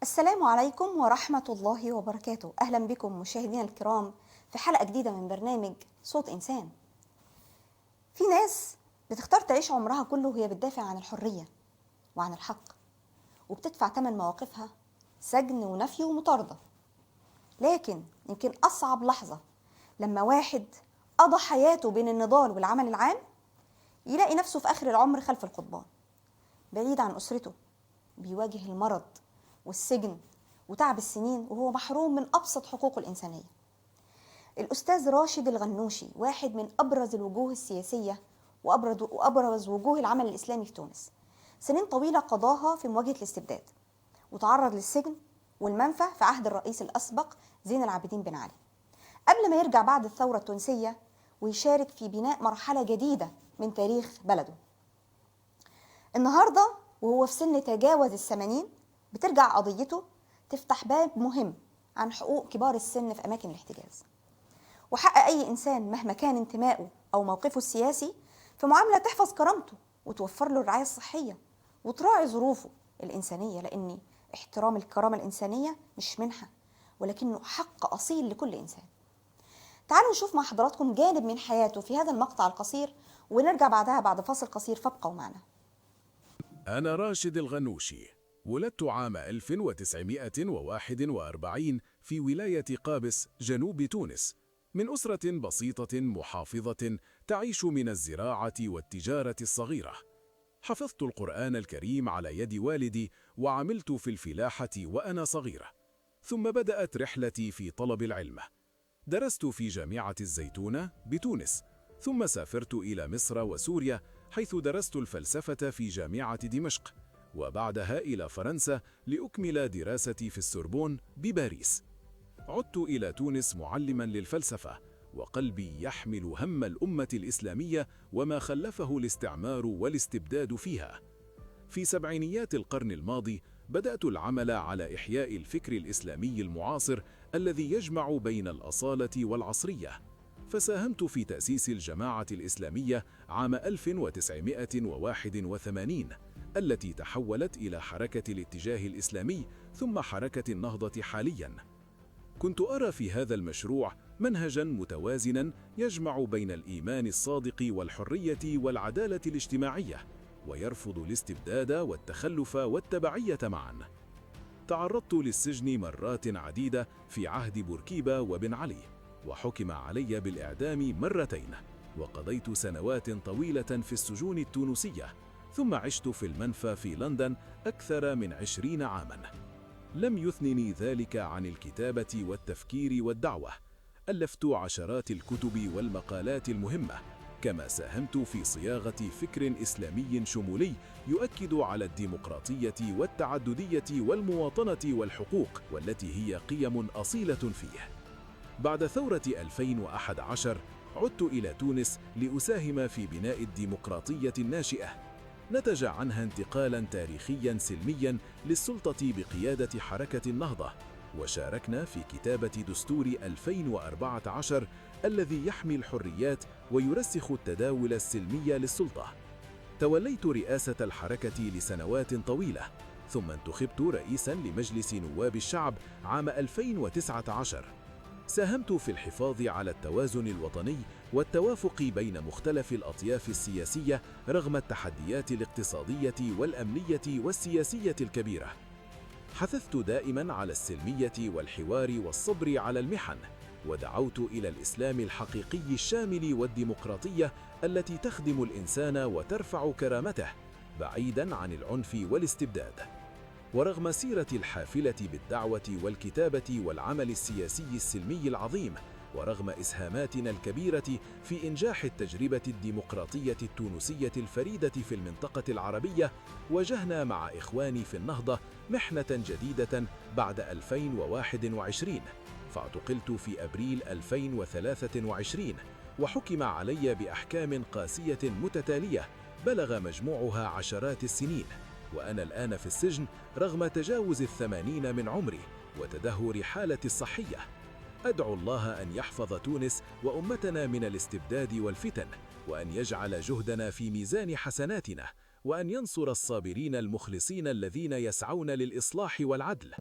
السلام عليكم ورحمة الله وبركاته. أهلا بكم مشاهدينا الكرام في حلقة جديدة من برنامج صوت إنسان. في ناس بتختار تعيش عمرها كله وهي بتدافع عن الحرية وعن الحق، وبتدفع ثمن مواقفها سجن ونفي ومطاردة. لكن يمكن أصعب لحظة لما واحد قضى حياته بين النضال والعمل العام يلاقي نفسه في آخر العمر خلف القضبان، بعيد عن أسرته، بيواجه المرض والسجن وتعب السنين وهو محروم من أبسط حقوقه الإنسانية. الأستاذ راشد الغنوشي واحد من أبرز الوجوه السياسية وأبرز وجوه العمل الإسلامي في تونس. سنين طويلة قضاها في مواجهة الاستبداد، وتعرض للسجن والمنفى في عهد الرئيس الأسبق زين العابدين بن علي، قبل ما يرجع بعد الثورة التونسية ويشارك في بناء مرحلة جديدة من تاريخ بلده. النهاردة وهو في سن تجاوز ال80 بترجع قضيته تفتح باب مهم عن حقوق كبار السن في أماكن الاحتجاز، وحق أي إنسان مهما كان انتمائه أو موقفه السياسي في معاملة تحفظ كرامته وتوفر له الرعاية الصحية وتراعي ظروفه الإنسانية، لأن احترام الكرامة الإنسانية مش منحة ولكنه حق أصيل لكل إنسان. تعالوا نشوف مع حضراتكم جانب من حياته في هذا المقطع القصير، ونرجع بعدها بعد فاصل قصير، فابقوا معنا. أنا راشد الغنوشي، ولدت عام 1941 في ولاية قابس جنوب تونس، من أسرة بسيطة محافظة تعيش من الزراعة والتجارة الصغيرة. حفظت القرآن الكريم على يد والدي، وعملت في الفلاحة وأنا صغيرة، ثم بدأت رحلتي في طلب العلم. درست في جامعة الزيتونة بتونس، ثم سافرت إلى مصر وسوريا، حيث درست الفلسفة في جامعة دمشق، وبعدها إلى فرنسا لأكمل دراستي في السوربون بباريس. عدت إلى تونس معلما للفلسفة، وقلبي يحمل هم الأمة الإسلامية وما خلفه الاستعمار والاستبداد فيها. في سبعينيات القرن الماضي بدأت العمل على إحياء الفكر الإسلامي المعاصر الذي يجمع بين الأصالة والعصرية، فساهمت في تأسيس الجماعة الإسلامية عام 1981 التي تحولت إلى حركة الاتجاه الإسلامي ثم حركة النهضة حالياً. كنت أرى في هذا المشروع منهجاً متوازناً يجمع بين الإيمان الصادق والحرية والعدالة الاجتماعية، ويرفض الاستبداد والتخلف والتبعية معاً. تعرضت للسجن مرات عديدة في عهد بوركيبة وبن علي، وحكم علي بالإعدام مرتين، وقضيت سنوات طويلة في السجون التونسية، ثم عشت في المنفى في لندن أكثر من 20 عاماً. لم يثنني ذلك عن الكتابة والتفكير والدعوة. ألفت عشرات الكتب والمقالات المهمة، كما ساهمت في صياغة فكر إسلامي شمولي يؤكد على الديمقراطية والتعددية والمواطنة والحقوق، والتي هي قيم أصيلة فيه. بعد ثورة 2011 عدت إلى تونس لأساهم في بناء الديمقراطية الناشئة، نتج عنها انتقالاً تاريخياً سلمياً للسلطة بقيادة حركة النهضة، وشاركنا في كتابة دستور 2014 الذي يحمي الحريات ويرسخ التداول السلمي للسلطة. توليت رئاسة الحركة لسنوات طويلة، ثم انتخبت رئيساً لمجلس نواب الشعب عام 2019. ساهمت في الحفاظ على التوازن الوطني والتوافق بين مختلف الأطياف السياسية رغم التحديات الاقتصادية والأمنية والسياسية الكبيرة. حثثت دائما على السلمية والحوار والصبر على المحن، ودعوت إلى الإسلام الحقيقي الشامل والديمقراطية التي تخدم الإنسان وترفع كرامته بعيدا عن العنف والاستبداد. ورغم سيرتي الحافلة بالدعوة والكتابة والعمل السياسي السلمي العظيم، ورغم إسهاماتنا الكبيرة في إنجاح التجربة الديمقراطية التونسية الفريدة في المنطقة العربية، واجهنا مع إخواني في النهضة محنة جديدة بعد 2021، فاعتقلت في أبريل 2023، وحكم علي بأحكام قاسية متتالية بلغ مجموعها عشرات السنين، وأنا الآن في السجن رغم تجاوز 80 من عمري وتدهور حالتي الصحية. أدعو الله أن يحفظ تونس وأمتنا من الاستبداد والفتن، وأن يجعل جهدنا في ميزان حسناتنا، وأن ينصر الصابرين المخلصين الذين يسعون للإصلاح والعدل.